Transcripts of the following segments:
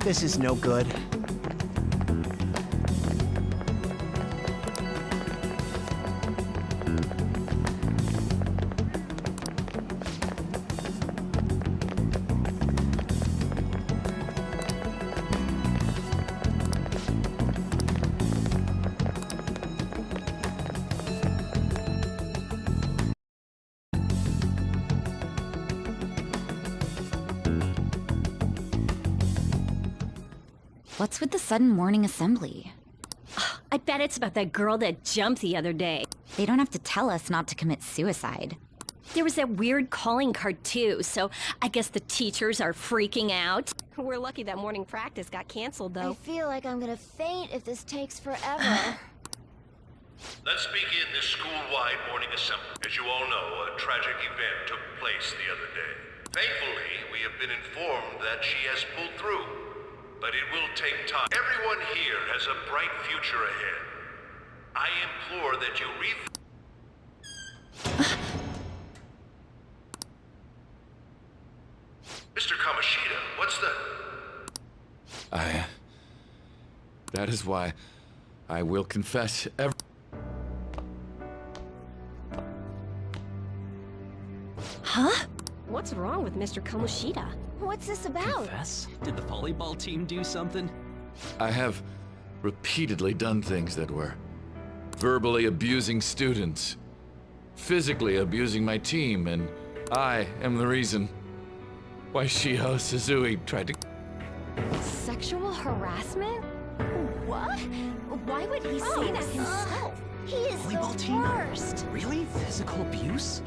This is no good. What's with the sudden morning assembly? I bet it's about that girl that jumped the other day. They don't have to tell us not to commit suicide. There was that weird calling card too, so I guess the teachers are freaking out. We're lucky that morning practice got canceled though. I feel like I'm gonna faint if this takes forever. Let's begin this school-wide morning assembly. As you all know, a tragic event took place the other day. Thankfully, we have been informed that she has pulled through. But it will take time. Everyone here has a bright future ahead. I implore that you Mr. Kamoshida, what's the... That is why I will confess Huh? What's wrong with Mr. Kamoshida? What's this about? Confess? Did the volleyball team do something? I have repeatedly done things that were verbally abusing students, physically abusing my team, and I am the reason why Shiho Suzui tried to... Sexual harassment? What? Why would he say that himself? He is Volleyball the team? worst. Really? Physical abuse?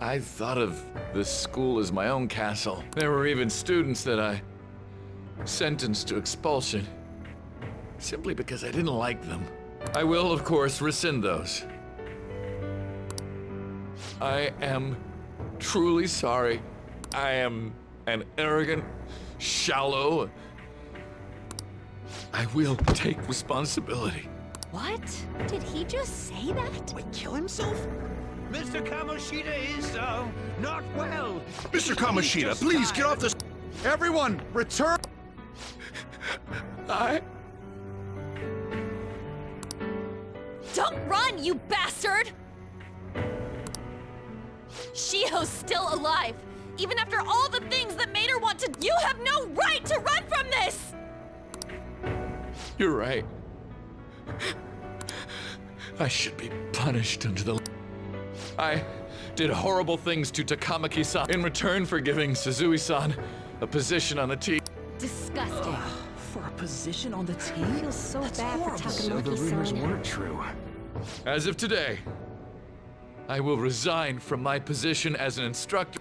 I thought of this school as my own castle. There were even students that I sentenced to expulsion, simply because I didn't like them. I will, of course, rescind those. I am truly sorry. I am an arrogant, shallow... I will take responsibility. What? Did he just say that? Wait, kill himself? Mr. Kamoshida is, not well. Mr. Kamoshida, please get off this. Everyone, return. Don't run, you bastard! Shiho's still alive, even after all the things that made her want to... You have no right to run from this! You're right. I should be punished under the... I did horrible things to Takamaki-san in return for giving Suzui-san a position on the team. Disgusting. For a position on the team? I feel so That's bad horrible. for So the rumors Takamaki-san. weren't true. As of today, I will resign from my position as an instructor.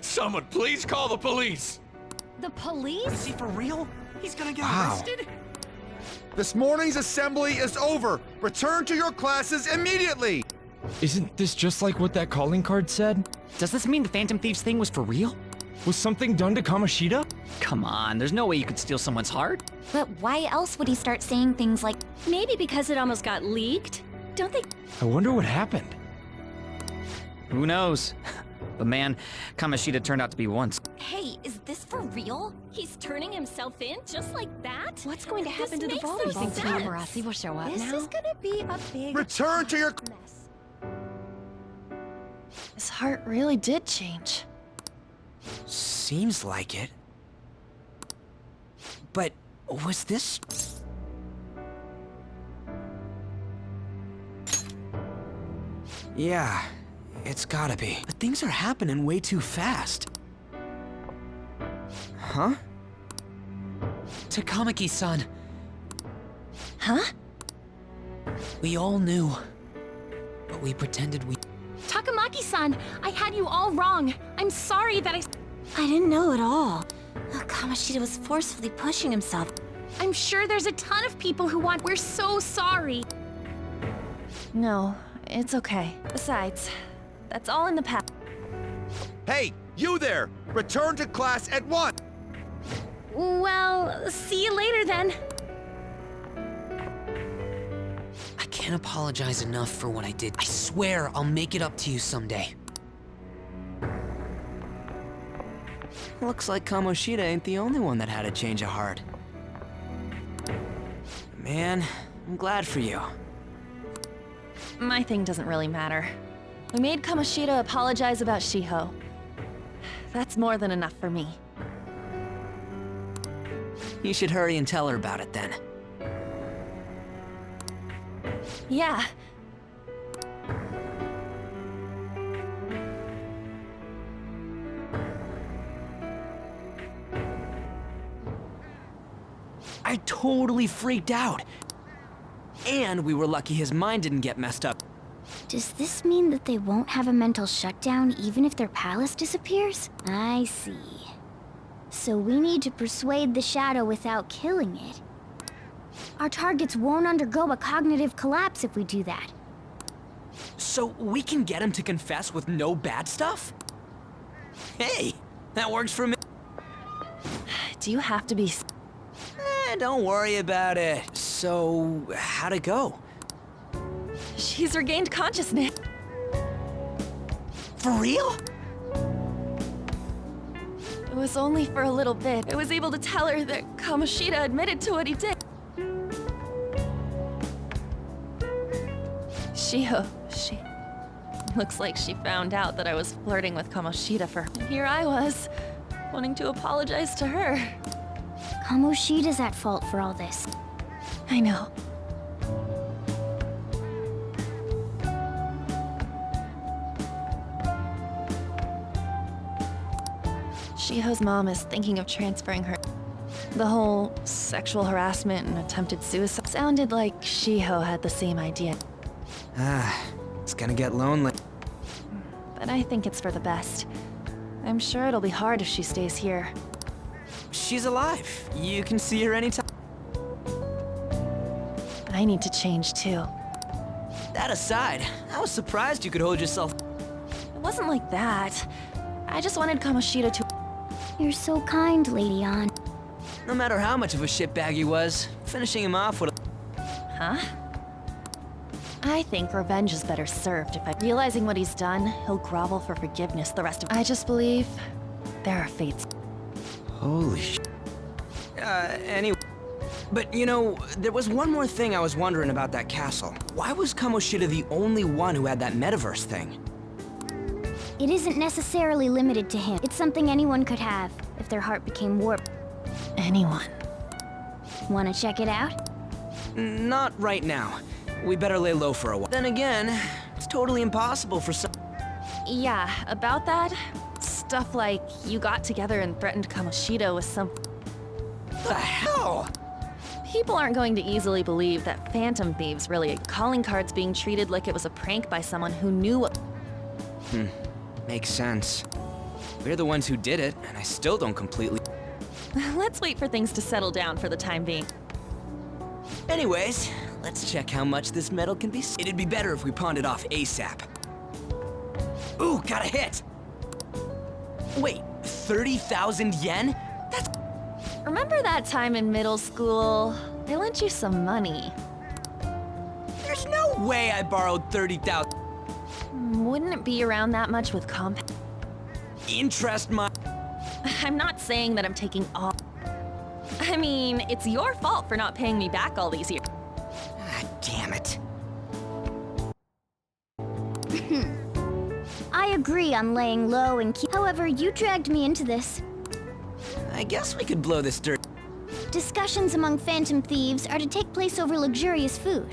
Someone please call the police! The police? Is he for real? He's gonna get Wow. arrested? This morning's assembly is over. Return to your classes immediately. Isn't this just like what that calling card said? Does this mean the Phantom Thieves thing was for real? Was something done to Kamoshida? Come on, there's no way you could steal someone's heart. But why else would he start saying things like, Maybe because it almost got leaked? Don't they... I wonder what happened. Who knows? But man, Kamoshida turned out to be once. hey, is this for real? He's turning himself in just like that? What's going to happen This to the makes no volleyball sense. team? Paparazzi will show up This now. is gonna be a big Return to your... mess. His heart really did change. Seems like it. But was this... Yeah, it's gotta be. But things are happening way too fast. Huh? Takamaki-san. Huh? We all knew. But we pretended we... Takamaki-san, I had you all wrong. I'm sorry that I didn't know at all. Kamoshida was forcefully pushing himself. I'm sure there's a ton of people who want. We're so sorry. No, it's okay. Besides, that's all in the past. Hey, you there! Return to class at once! Well, see you later then. I can't apologize enough for what I did. I swear I'll make it up to you someday. Looks like Kamoshida ain't the only one that had a change of heart. Man, I'm glad for you. My thing doesn't really matter. We made Kamoshida apologize about Shiho. That's more than enough for me. You should hurry and tell her about it then. Yeah. I totally freaked out. And we were lucky his mind didn't get messed up. Does this mean that they won't have a mental shutdown even if their palace disappears? I see. So we need to persuade the shadow without killing it. Our targets won't undergo a cognitive collapse if we do that. So we can get him to confess with no bad stuff? Hey, that works for me. Do you have to be... Don't worry about it. So, how'd it go? She's regained consciousness. For real? It was only for a little bit. I was able to tell her that Kamoshida admitted to what he did. Shiho, looks like she found out that I was flirting with Kamoshida for... Here I was, wanting to apologize to her. Kamoshida's at fault for all this. I know. Shiho's mom is thinking of transferring her. The whole sexual harassment and attempted suicide sounded like Shiho had the same idea. It's gonna get lonely. But I think it's for the best. I'm sure it'll be hard if she stays here. She's alive. You can see her anytime. I need to change too. That aside, I was surprised you could hold yourself. It wasn't like that. I just wanted Kamoshida to... You're so kind, Lady An. No matter how much of a shitbag he was, finishing him off would... Huh? I think revenge is better served if realizing what he's done, he'll grovel for forgiveness the rest of... I just believe there are fates. Holy sh... anyway... But, you know, there was one more thing I was wondering about that castle. Why was Kamoshida the only one who had that metaverse thing? It isn't necessarily limited to him. It's something anyone could have, if their heart became warped. Anyone. Wanna check it out? Not right now. We better lay low for a while. Then again, it's totally impossible for some... Yeah, about that, stuff like you got together and threatened Kamoshida with some... The hell? People aren't going to easily believe that Phantom Thieves really... Calling cards being treated like it was a prank by someone who knew what... Makes sense. We're the ones who did it, and I still don't completely... Let's wait for things to settle down for the time being. Anyways, let's check how much this metal can be... It'd be better if we pawned it off ASAP. Ooh, got a hit! Wait, 30,000 yen? That's... Remember that time in middle school? I lent you some money. There's no way I borrowed 30,000... Wouldn't it be around that much with comp... Interest my... I'm not saying that I'm taking all... I mean, it's your fault for not paying me back all these years. Ah, damn it. I agree on laying low and keep... However, you dragged me into this. I guess we could blow this dirt. Discussions among Phantom Thieves are to take place over luxurious food.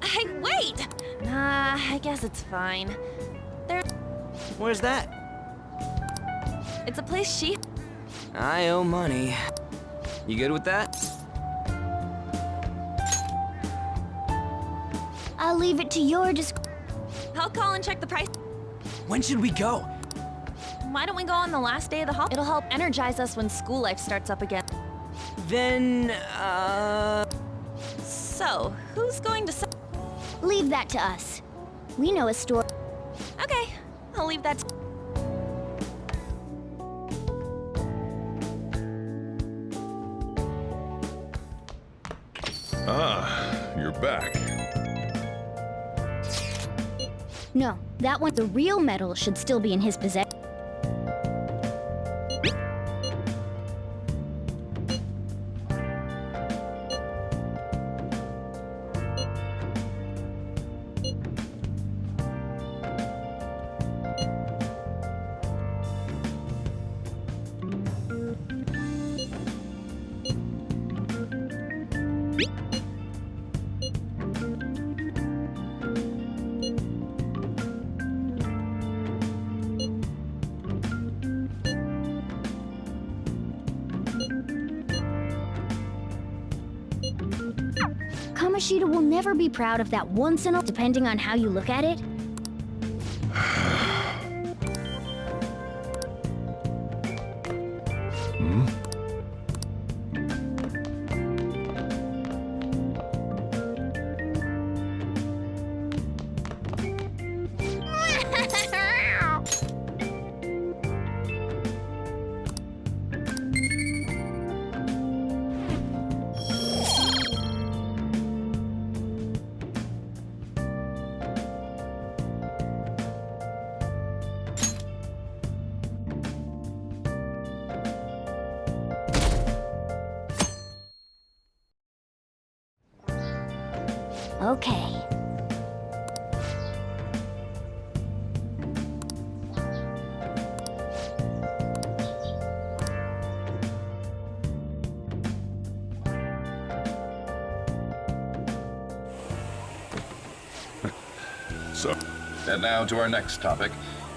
Hey, wait! Nah, I guess it's fine. Where's that? It's a place she... I owe money. You good with that? I'll leave it to your discretion. I'll call and check the price. When should we go? Why don't we go on the last day of the holiday? It'll help energize us when school life starts up again. Then, So, who's going to say? Leave that to us. We know a story. Okay, I'll leave that to... Ah, you're back. No, that one, the real medal should still be in his possession. Kamoshida will never be proud of that once in a, depending on how you look at it. Okay. And now to our next topic,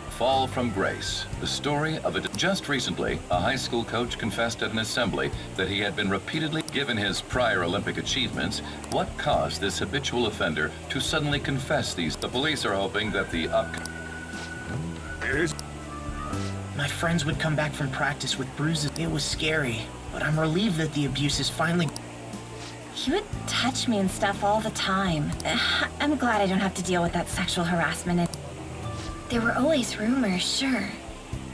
Fall from Grace, the story of it. Just recently, a high school coach confessed at an assembly that he had been repeatedly given his prior Olympic achievements. What caused this habitual offender to suddenly confess these? The police are hoping that the My friends would come back from practice with bruises. It was scary, but I'm relieved that the abuse is finally... He would touch me and stuff all the time. I'm glad I don't have to deal with that sexual harassment. There were always rumors, sure.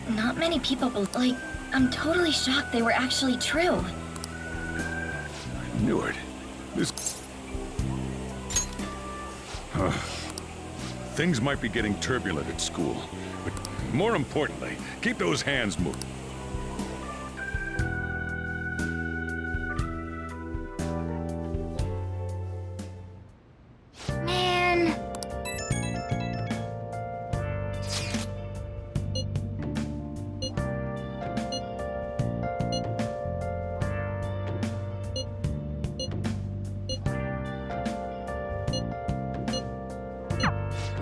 Not many people like, I'm totally shocked they were actually true. I knew it. Things might be getting turbulent at school, but more importantly, keep those hands moving. Man.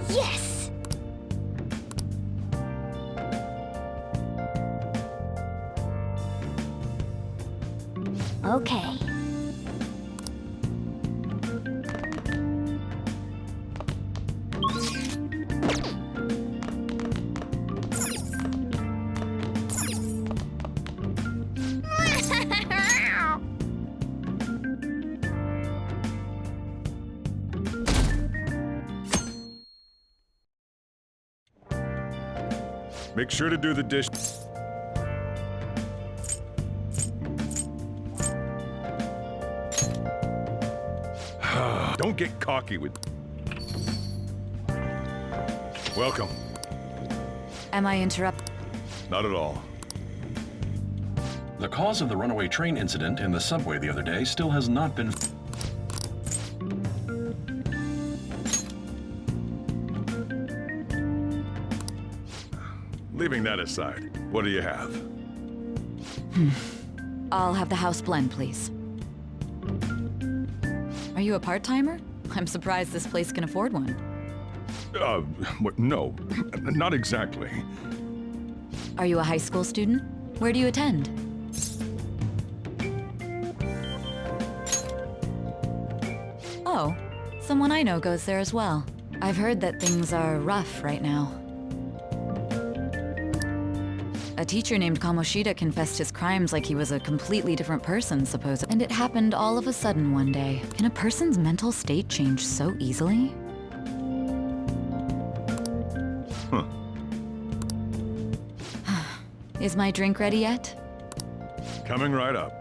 Yes! Okay. Make sure to do the dish. Don't get cocky with... Welcome. Am I interrupted? Not at all. The cause of the runaway train incident in the subway the other day still has not been... Leaving that aside, what do you have? I'll have the house blend, please. Are you a part-timer? I'm surprised this place can afford one. No, not exactly. Are you a high school student? Where do you attend? Oh, someone I know goes there as well. I've heard that things are rough right now. A teacher named Kamoshida confessed his crimes like he was a completely different person, supposedly. And it happened all of a sudden one day. Can a person's mental state change so easily? Huh. Is my drink ready yet? Coming right up.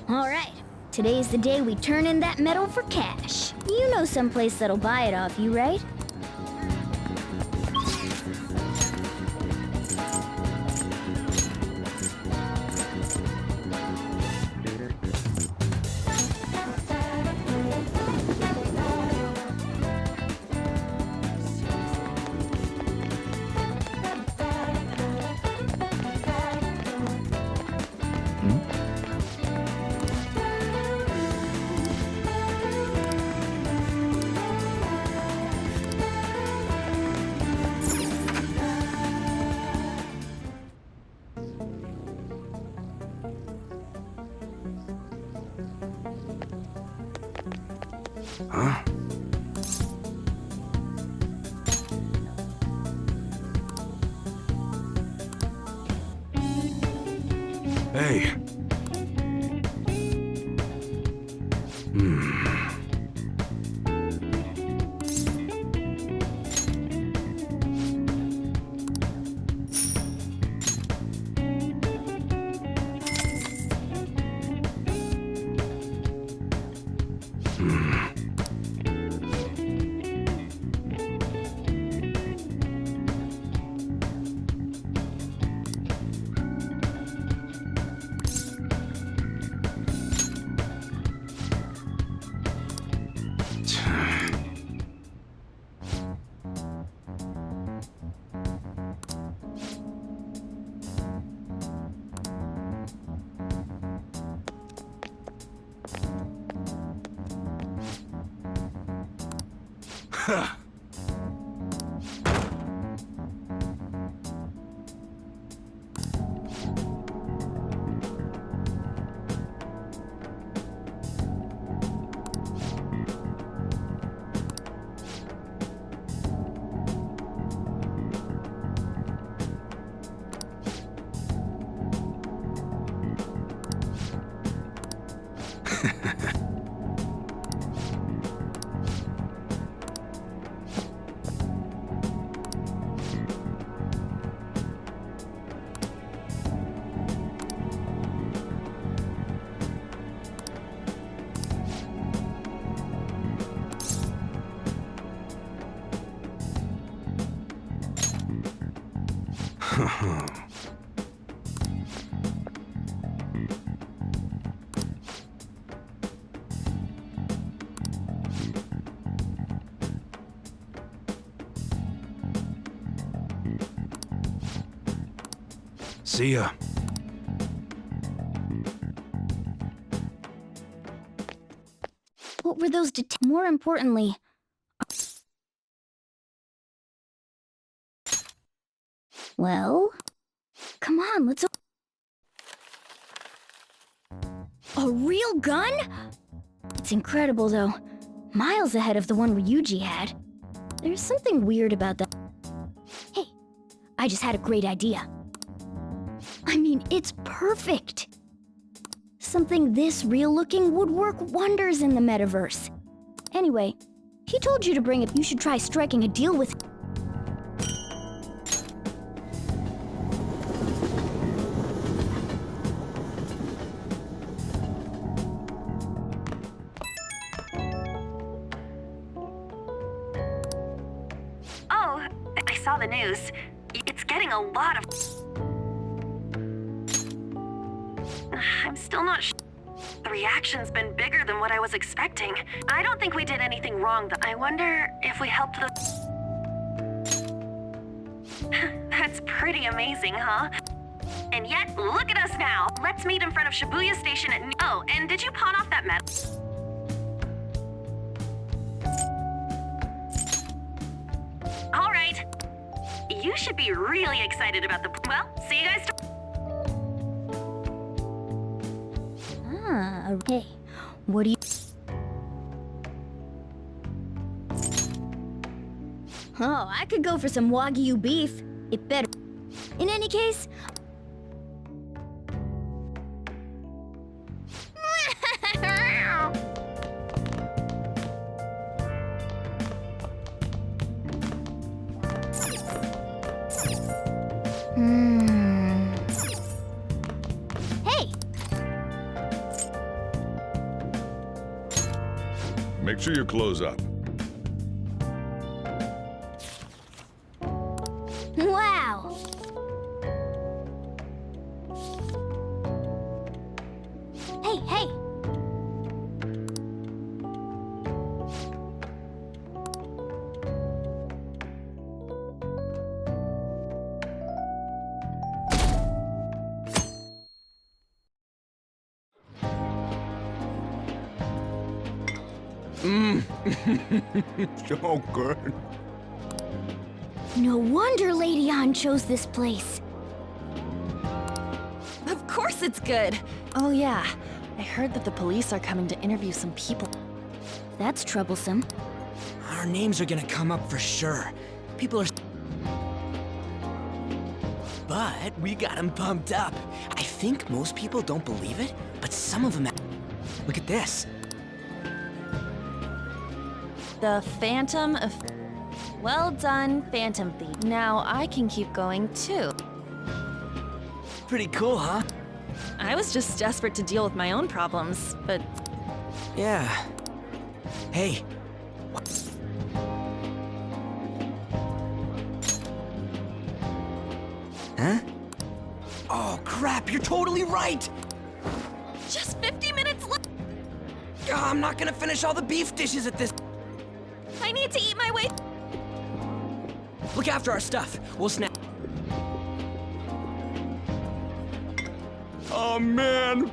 All right. Today's the day we turn in that medal for cash. You know someplace that'll buy it off you, right? Huh? Hey. See ya. What were those more importantly... Well? Come on, let's... A real gun? It's incredible, though. Miles ahead of the one Ryuji had. There's something weird about that. Hey, I just had a great idea. I mean, it's perfect! Something this real-looking would work wonders in the metaverse. Anyway, he told you to bring it. You should try striking a deal with... Oh, I saw the news. It's getting a lot of... I'm still not sure. The reaction's been bigger than what I was expecting. I don't think we did anything wrong, though. I wonder if we helped the... That's pretty amazing, huh? And yet, look at us now. Let's meet in front of Shibuya Station at... Oh, and did you pawn off that medal? All right. You should be really excited about the... Well, see you guys... Ah, okay. What do you... Oh, I could go for some Wagyu beef. It better. In any case... Hey! Make sure your clothes up. Wow! Hey, hey! So good. No wonder Lady An chose this place. Of course it's good. Oh yeah, I heard that the police are coming to interview some people. That's troublesome. Our names are gonna come up for sure. People are... But we got them pumped up. I think most people don't believe it, but some of them... Look at this. The Phantom of... Well done, Phantom Thief. Now I can keep going too. Pretty cool, huh? I was just desperate to deal with my own problems, but... Yeah. Hey. Huh? Oh, crap, you're totally right! Just 50 minutes left! I'm not gonna finish all the beef dishes at this... I need to eat my way... Look after our stuff. We'll snap... Oh, man.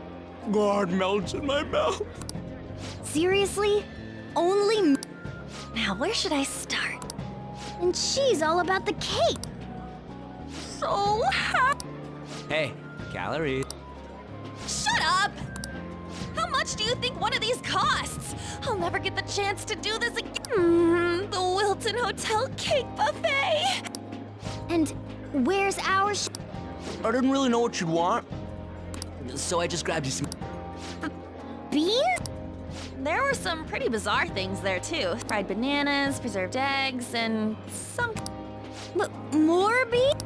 God melts in my mouth. Seriously? Only... Now, where should I start? And she's all about the cake. So happy. Hey, calories. Shut up! How much do you think one of these costs? I'll never get the chance to do this again. The Wilton Hotel Cake Buffet! And where's our I didn't really know what you'd want, so I just grabbed you some... beans? There were some pretty bizarre things there, too. Fried bananas, preserved eggs, and some... More beans?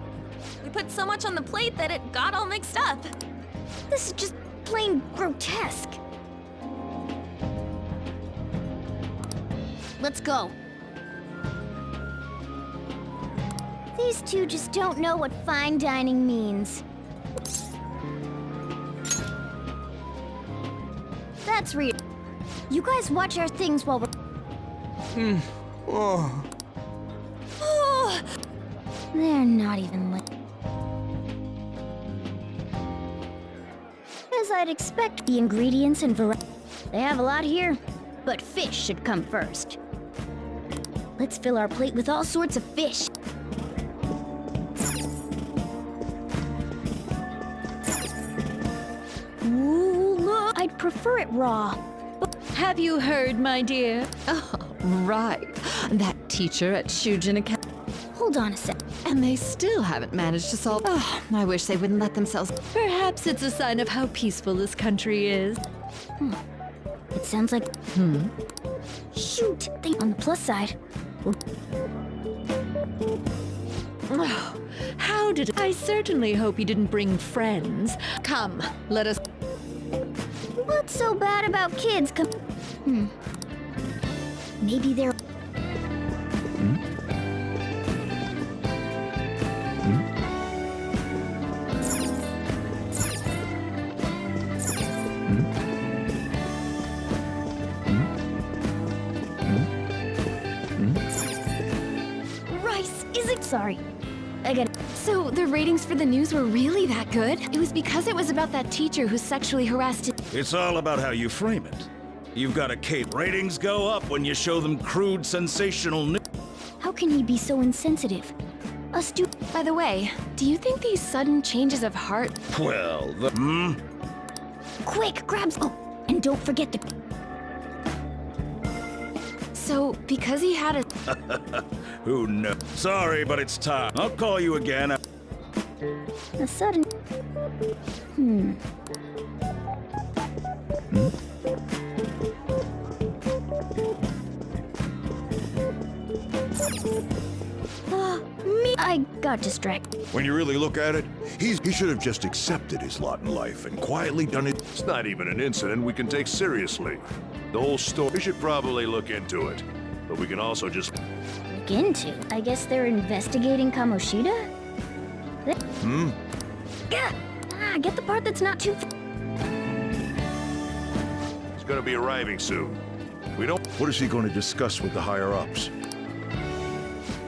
We put so much on the plate that it got all mixed up. This is just plain grotesque. Let's go. These two just don't know what fine dining means. That's real. You guys watch our things while we're... Oh. Oh, they're not even lit. As I'd expect, the ingredients and variety. They have a lot here, but fish should come first. Let's fill our plate with all sorts of fish. Ooh, look! I'd prefer it raw. Have you heard, my dear? Oh, right. That teacher at Shujin Academy. Hold on a sec. And they still haven't managed to solve... Oh, I wish they wouldn't let themselves... Perhaps it's a sign of how peaceful this country is. It sounds like... Shoot! On the plus side... Oh, how did... I certainly hope you didn't bring friends. Come, let us... What's so bad about kids? Maybe they're... Rice isn't... Sorry. I got... So the ratings for the news were really that good? It was because it was about that teacher who sexually harassed... It's all about how you frame it. You've got a cape. Ratings go up when you show them crude, sensational news. How can he be so insensitive? By the way, do you think these sudden changes of heart... Well, Quick, grabs... Oh, and don't forget the... So, because he had a... Who knows? Sorry, but it's time. I'll call you again. A sudden... I got distracted. When you really look at it, he should have just accepted his lot in life and quietly done it. It's not even an incident we can take seriously. The whole story. We should probably look into it, but we can also just... Look into? I guess they're investigating Kamoshida? Get the part that's not too... He's gonna be arriving soon. We don't... What is he going to discuss with the higher-ups?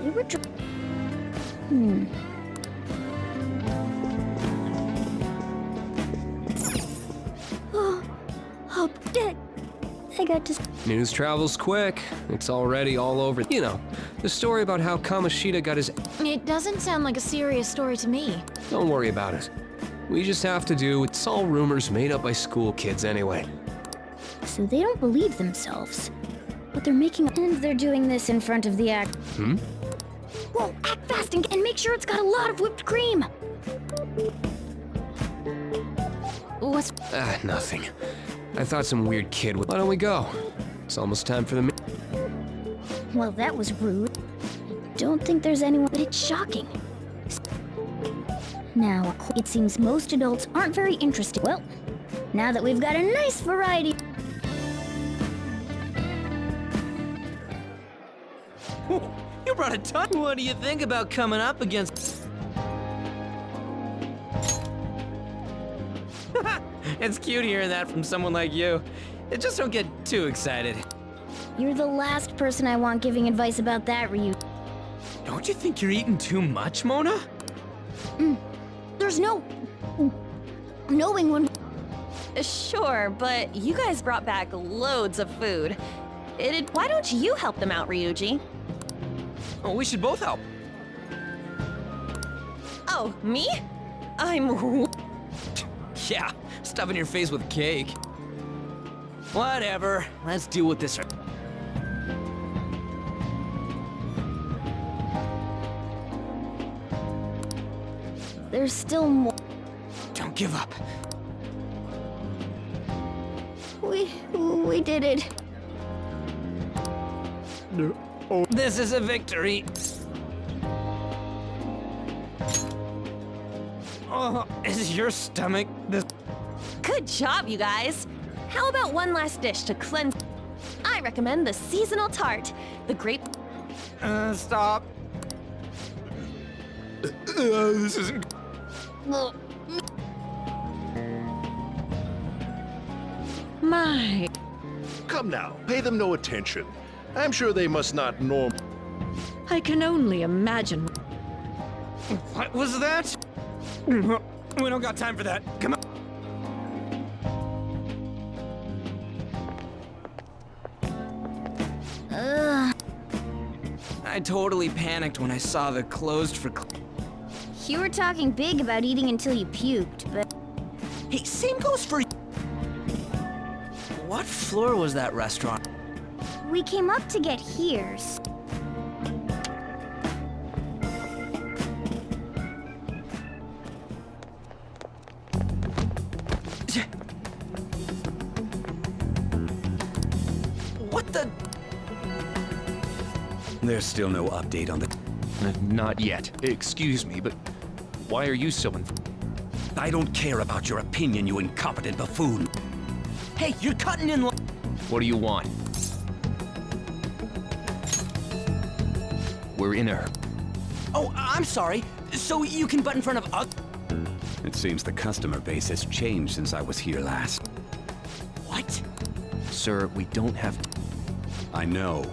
They were Oh, dead. I got to... News travels quick. It's already all over. You know, the story about how Kamoshida got his... It doesn't sound like a serious story to me. Don't worry about it. We just have to do... It's all rumors made up by school kids anyway. So they don't believe themselves. But they're making... And they're doing this in front of the act. Whoa, act fast and make sure it's got a lot of whipped cream. What's... Nothing. I thought some weird kid would... Why don't we go? It's almost time for the... Well, that was rude. I don't think there's anyone... But it's shocking. Now, it seems most adults aren't very interested. Well, now that we've got a nice variety... You brought a ton. What do you think about coming up against... It's cute hearing that from someone like you. Just don't get too excited. You're the last person I want giving advice about that, Ryu. Don't you think you're eating too much, Mona? There's no... knowing when... Sure, but you guys brought back loads of food. Why don't you help them out, Ryuji? Oh, we should both help. Oh, me? I'm... Yeah, stuffing your face with cake. Whatever, let's deal with this. There's still more... Don't give up. We did it. This is a victory. Oh, is your stomach this? Good job, you guys. How about one last dish to cleanse? I recommend the seasonal tart. The grape... Stop. This isn't... My... Come now, pay them no attention. I'm sure they must not norm... I can only imagine. What was that? We don't got time for that. Come on. I totally panicked when I saw the closed for... You were talking big about eating until you puked, but... Hey, same goes for... What floor was that restaurant? We came up to get here. What the... There's still no update on the... Not yet. Excuse me, but why are you so... I don't care about your opinion, you incompetent buffoon. Hey, you're cutting in... What do you want? We're in a... Oh, I'm sorry. So you can butt in front of us? It seems the customer base has changed since I was here last. What? Sir, we don't have... I know.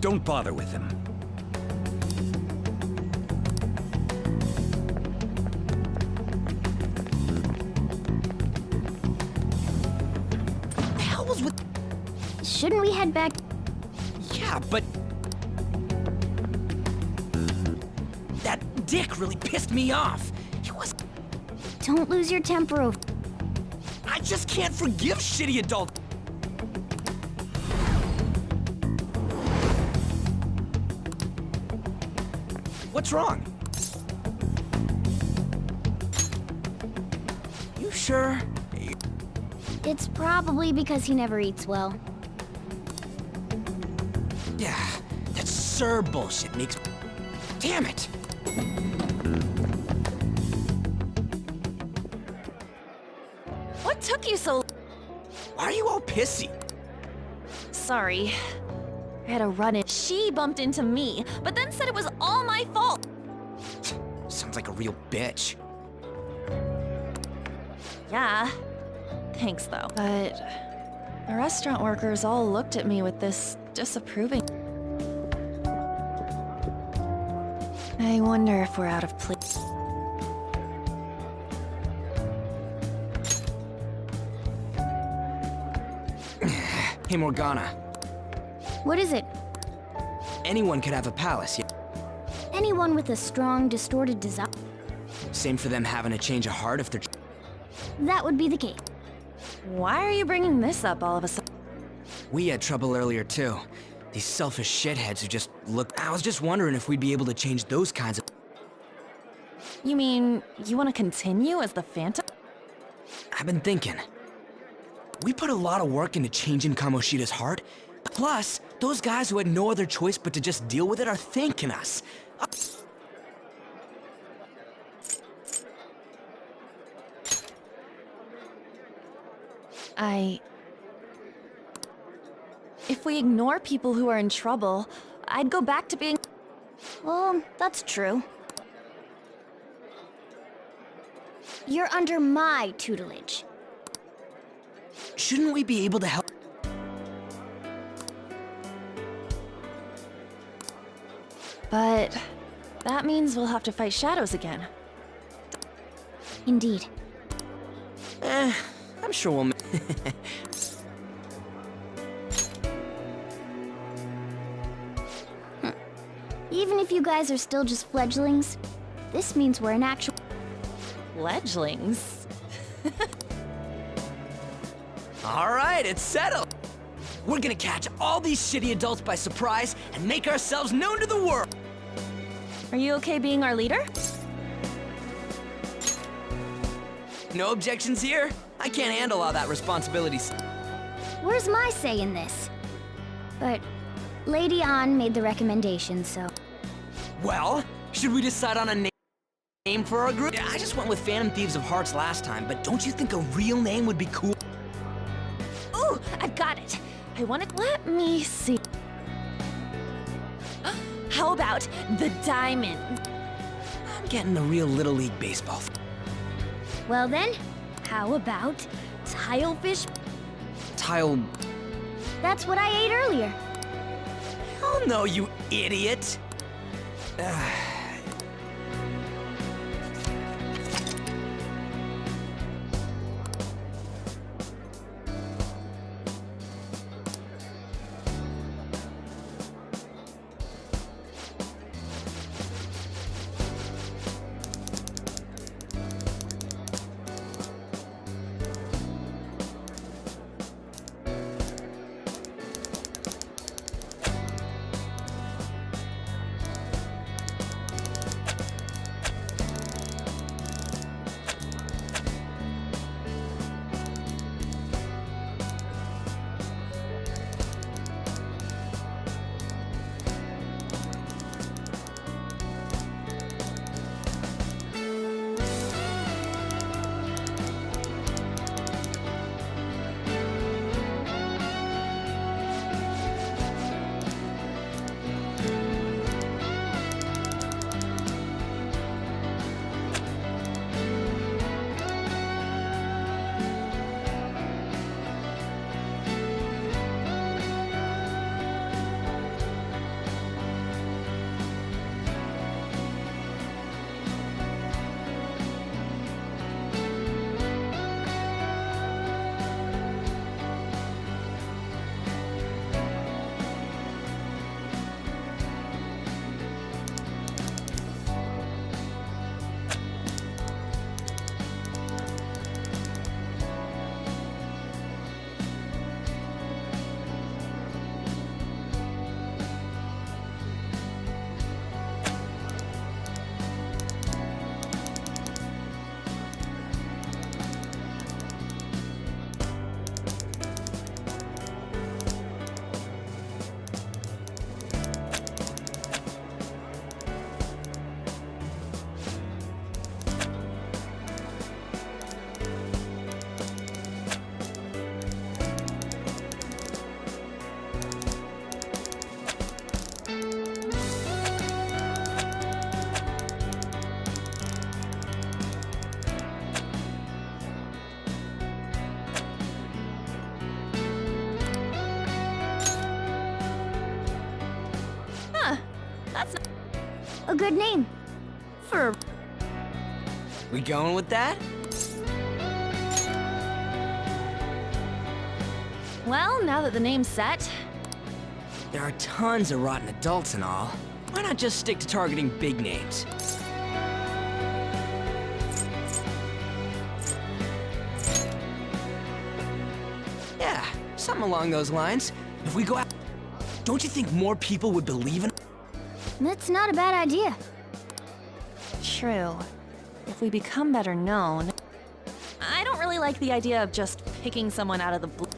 Don't bother with him. What the hell was with... Shouldn't we head back? Yeah, but... That dick really pissed me off. He was... Don't lose your temper over... I just... just can't forgive shitty adult. What's wrong? You sure? It's probably because he never eats well. Yeah, that sir bullshit makes... Damn it! What took you so... Why are you all pissy? Sorry. I had a run-in. She bumped into me, but then said it was all my fault. Sounds like a real bitch. Yeah. Thanks, though. But the restaurant workers all looked at me with this disapproving... I wonder if we're out of place. Hey, Morgana. What is it? Anyone could have a palace, yeah? Anyone with a strong, distorted desire. Same for them having a change of heart if they're... That would be the case. Why are you bringing this up all of a sudden? We had trouble earlier, too. These selfish shitheads who just look... I was just wondering if we'd be able to change those kinds of... You mean, you want to continue as the Phantom? I've been thinking. We put a lot of work into changing Kamoshida's heart. Plus, those guys who had no other choice but to just deal with it are thanking us. If we ignore people who are in trouble, I'd go back to being... Well, that's true. You're under my tutelage. Shouldn't we be able to help? But that means we'll have to fight shadows again. Indeed. I'm sure we'll... Even if you guys are still just fledglings, this means we're an actual... Fledglings? All right, it's settled. We're gonna catch all these shitty adults by surprise and make ourselves known to the world. Are you okay being our leader? No objections here. I can't handle all that responsibility. Where's my say in this? But Lady An made the recommendation, so... Well, should we decide on a name for our group? I just went with Phantom Thieves of Hearts last time, but don't you think a real name would be cool? Ooh, I've got it. I want to... Let me see. How about the Diamond? I'm getting the real Little League baseball. Well then, how about Tilefish? Tile... That's what I ate earlier. Oh no, you idiot! That's not A good name. for. We going with that? Well, now that the name's set, There are tons of rotten adults and all. Why not just stick to targeting big names? Yeah, something along those lines. If we go out, don't you think more people would believe in? That's not a bad idea. true. If we become better known, I don't really like the idea of just picking someone out of the blue.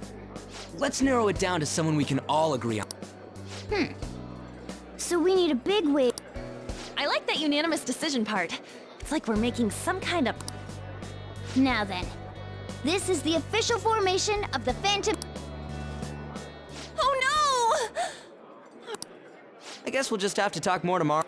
Let's narrow it down to someone we can all agree on. So we need a big wig. I like that unanimous decision part. It's like we're making some kind of. Now then, this is the official formation of the Phantom. Oh no! I guess we'll just have to talk more tomorrow.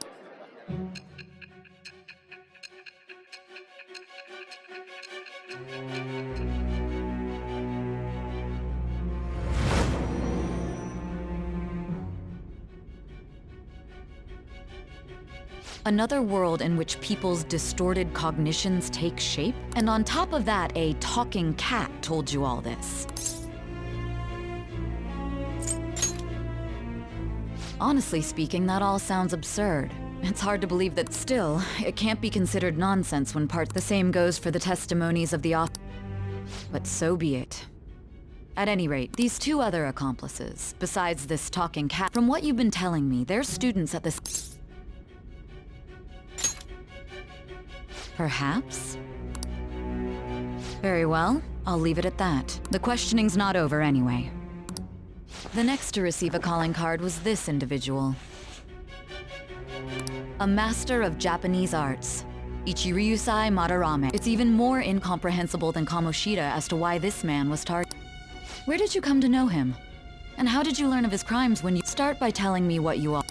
Another world in which people's distorted cognitions take shape? And on top of that, a talking cat told you all this. Honestly speaking, that all sounds absurd. It's hard to believe that still, it can't be considered nonsense when the same goes for the testimonies of the But so be it. At any rate, these two other accomplices, besides this talking cat, from what you've been telling me, they're students at this... Perhaps? Very well, I'll leave it at that. The questioning's not over anyway. The next to receive a calling card was this individual. A master of Japanese arts, Ichiryusai Madarame. It's even more incomprehensible than Kamoshida as to why this man was targeted. Where did you come to know him? And how did you learn of his crimes when you... Start by telling me what you all...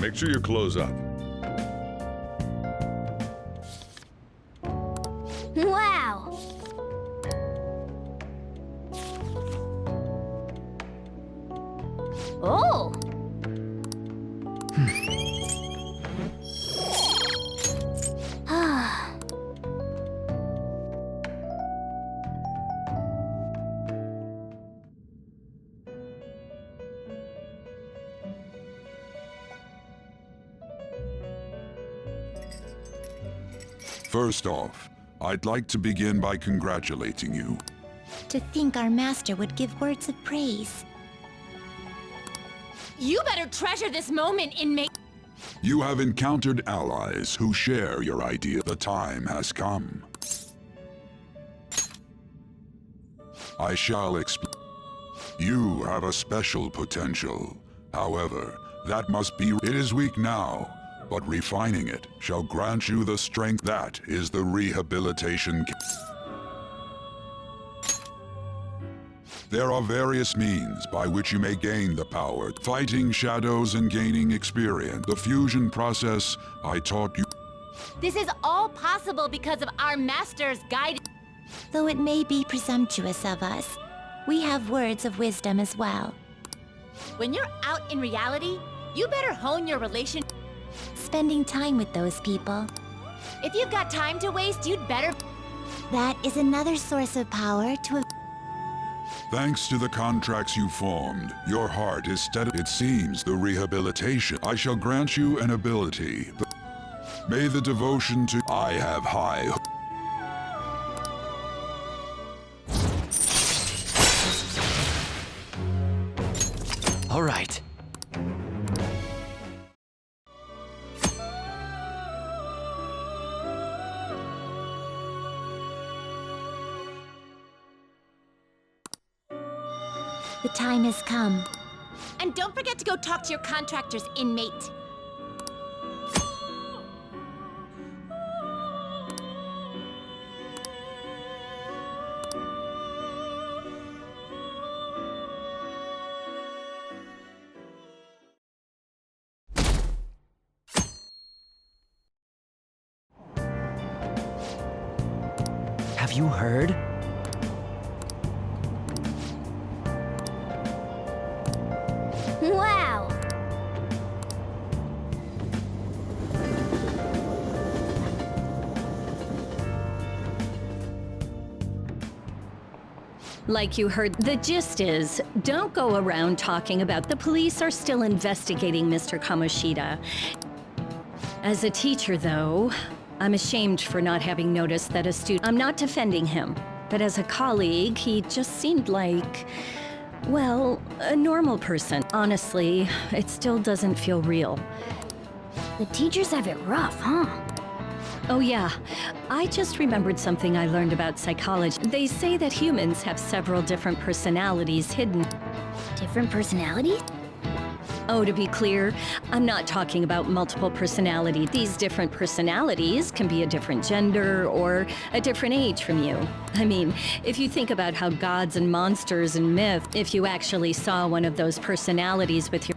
Make sure you close up. Wow! Oh! First off, I'd like to begin by congratulating you. To think our master would give words of praise. You better treasure this moment, inmate. You have encountered allies who share your idea. The time has come. I shall explain. You have a special potential. However, That must be. It is weak now, but refining it shall grant you the strength. That is the rehabilitation. There are various means by which you may gain the power. Fighting shadows and gaining experience. The fusion process I taught you. This is all possible because of our master's guidance. Though it may be presumptuous of us, we have words of wisdom as well. When you're out in reality, you better hone your relation. Spending time with those people. If you've got time to waste, you'd better. That is another source of power to. Thanks to the contracts you formed, your heart is steady. It seems the rehabilitation. I shall grant you an ability. May the devotion to. I have high. All right. The time has come. And don't forget to go talk to your contractor's inmate. Have you heard? Wow! Like you heard, the gist is, don't go around talking about the police are still investigating Mr. Kamoshida. As a teacher, though, I'm ashamed for not having noticed that a student... I'm not defending him, but as a colleague, he just seemed like... well, a normal person. Honestly, it still doesn't feel real. The teachers have it rough, huh? Oh yeah, I just remembered something I learned about psychology. They say that humans have several different personalities hidden. Different personalities? Oh, to be clear, I'm not talking about multiple personalities. These different personalities can be a different gender or a different age from you. I mean, if you think about how gods and monsters and myth, if you actually saw one of those personalities with your...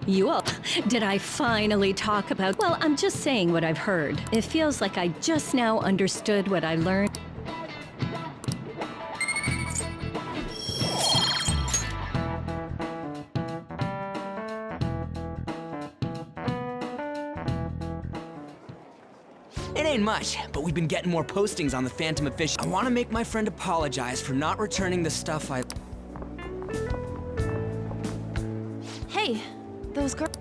You all... Did I finally talk about... Well, I'm just saying what I've heard. It feels like I just now understood what I learned. It ain't much, but we've been getting more postings on the Phantom official. I want to make my friend apologize for not returning the stuff I... Hey, those girls...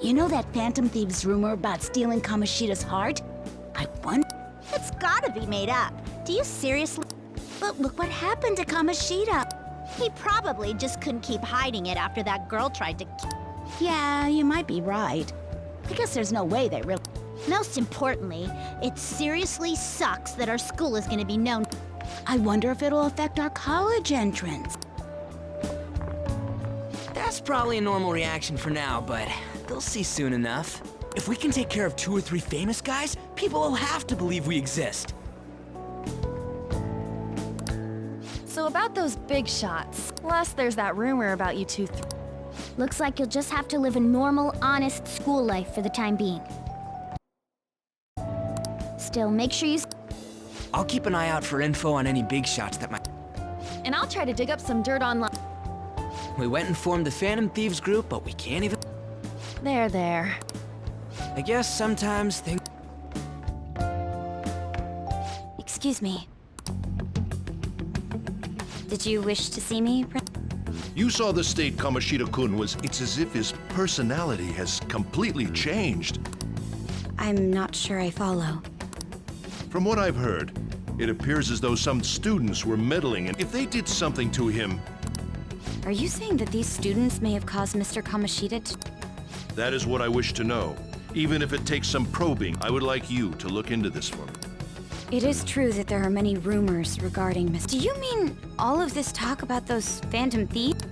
You know that Phantom Thieves rumor about stealing Kamoshida's heart? I wonder... It's gotta be made up. Do you seriously... But look what happened to Kamoshida. He probably just couldn't keep hiding it after that girl tried to... Yeah, you might be right. I guess there's no way they really... Most importantly, it seriously sucks that our school is gonna be known. I wonder if it'll affect our college entrance. That's probably a normal reaction for now, but they'll see soon enough. If we can take care of 2 or 3 famous guys, people will have to believe we exist. So about those big shots, plus there's that rumor about you two... Looks like you'll just have to live a normal, honest school life for the time being. Still, make sure you... I'll keep an eye out for info on any big shots that might... And I'll try to dig up some dirt online. We went and formed the Phantom Thieves group, but we can't even... There. I guess sometimes things... Excuse me. Did you wish to see me? You saw the state Kamoshida-kun was. It's as if his personality has completely changed. I'm not sure I follow. From what I've heard, it appears as though some students were meddling, and if they did something to him... Are you saying that these students may have caused Mr. Kamoshida to... That is what I wish to know. Even if it takes some probing, I would like you to look into this for me. It is true that there are many rumors regarding Mr. Do you mean all of this talk about those phantom thieves?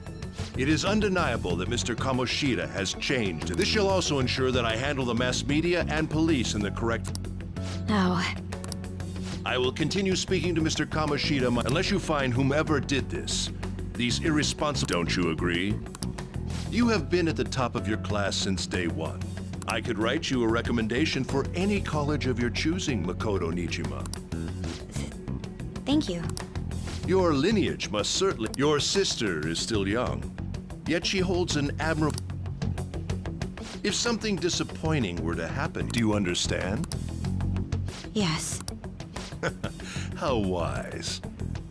It is undeniable that Mr. Kamoshida has changed. This shall also ensure that I handle the mass media and police in the correct... Oh. I will continue speaking to Mr. Kamoshida unless you find whomever did this. These irresponsible... Don't you agree? You have been at the top of your class since day one. I could write you a recommendation for any college of your choosing, Makoto Nijima. Thank you. Your lineage must certainly... Your sister is still young, yet she holds an admirable... If something disappointing were to happen, do you understand? Yes. How wise.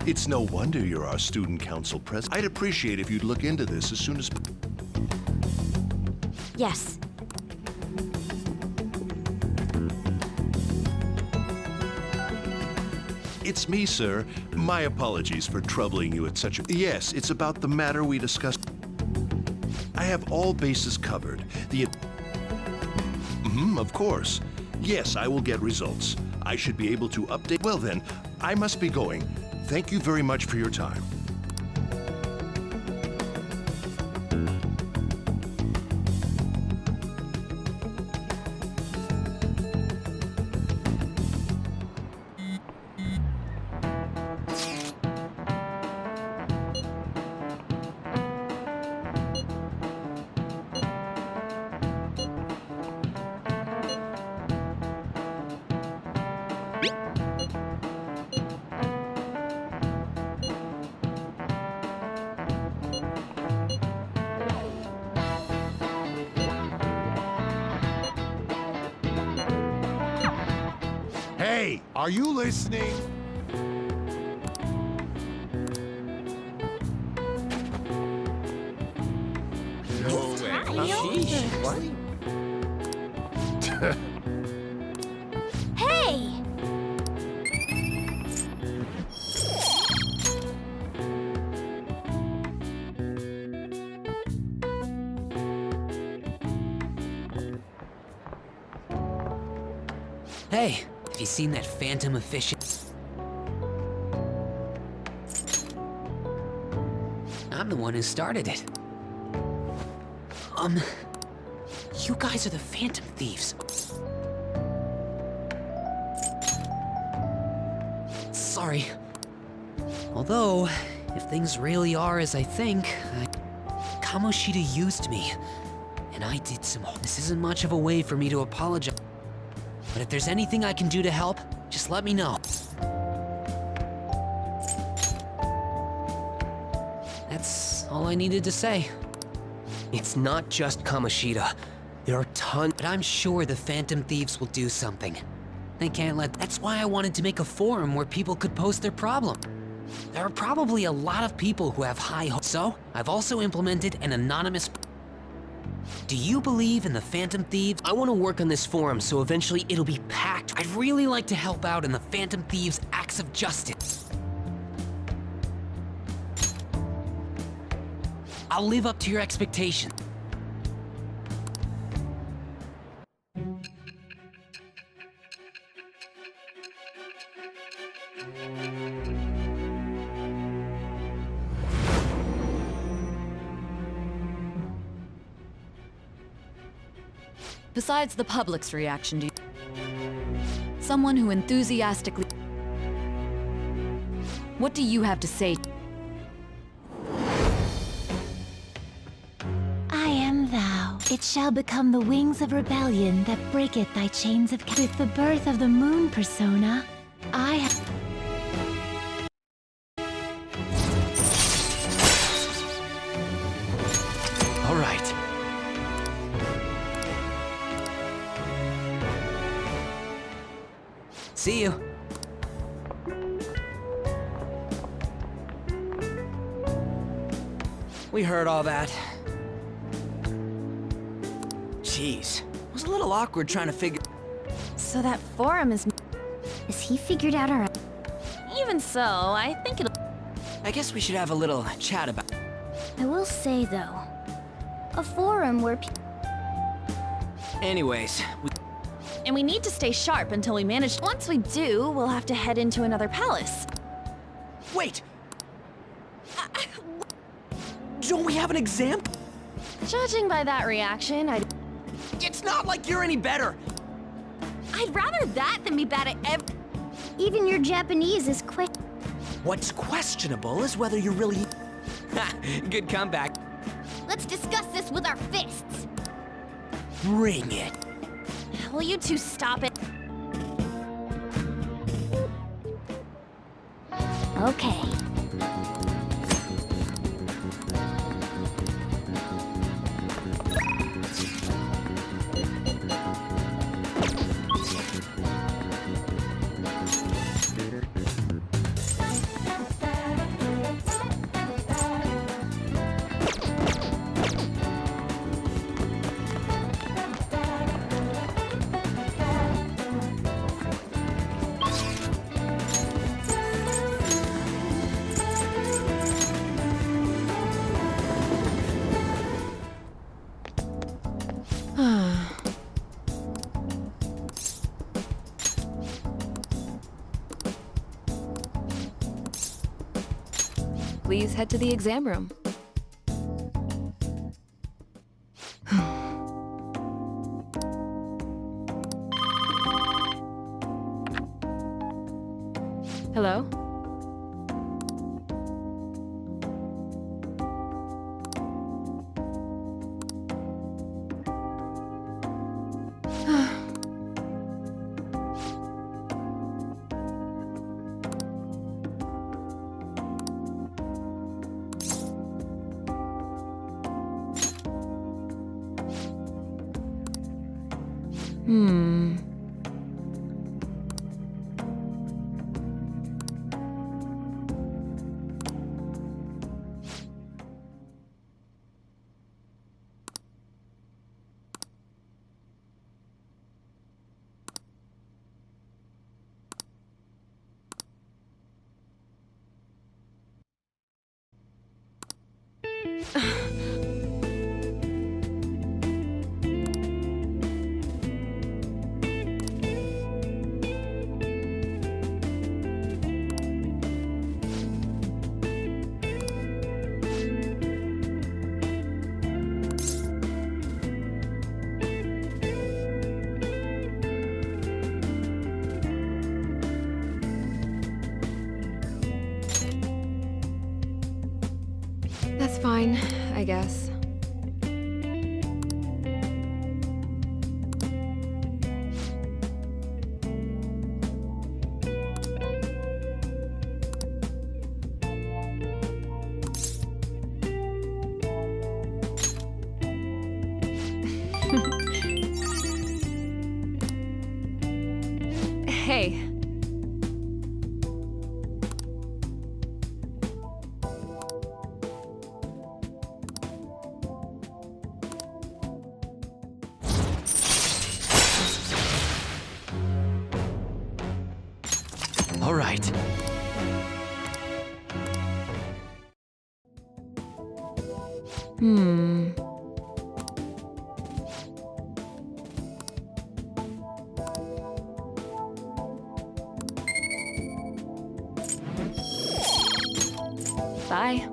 It's no wonder you're our student council president. I'd appreciate if you'd look into this as soon as... Yes. It's me, sir. My apologies for troubling you at such a... Yes, it's about the matter we discussed. I have all bases covered. Of course. Yes, I will get results. I should be able to update... Well then, I must be going. Thank you very much for your time. Hey, are you listening? No way. Hey! Hey, have you seen that phantom official? I'm the one who started it. You guys are the phantom thieves. Sorry. Although, if things really are as I think, Kamoshida used me. And I did some... This isn't much of a way for me to apologize. But if there's anything I can do to help, just let me know. That's all I needed to say. It's not just Kamoshida. There are tons... But I'm sure the Phantom Thieves will do something. They can't let... That's why I wanted to make a forum where people could post their problem. There are probably a lot of people who have high hopes. So, I've also implemented an anonymous... Do you believe in the Phantom Thieves? I want to work on this forum so eventually it'll be packed. I'd really like to help out in the Phantom Thieves' acts of justice. I'll live up to your expectations. Besides the public's reaction, do you... Someone who enthusiastically... What do you have to say? I am thou. It shall become the wings of rebellion that breaketh thy chains of... With the birth of the moon persona, I have... All right. See you. We heard all that. Jeez. It was a little awkward trying to figure... So that forum is... Is he figured out our... Even so, I think it'll... I guess we should have a little chat about... I will say, though, a forum where Anyways, And we need to stay sharp until we manage... Once we do, we'll have to head into another palace. Wait! Don't we have an exam? Judging by that reaction, It's not like you're any better. I'd rather that than be bad at Even your Japanese is quick. What's questionable is whether you're really... Good comeback. Let's discuss this with our fists. Bring it. Will you two stop it? Okay. Please head to the exam room. Hello? That's fine, I guess. Hey. All right. Bye.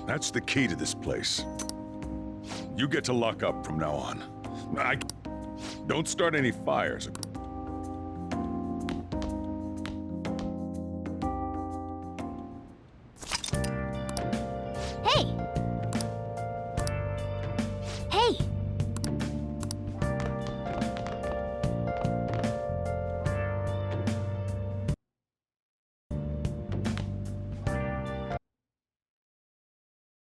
That's the key to this place. You get to lock up from now on. Don't start any fires.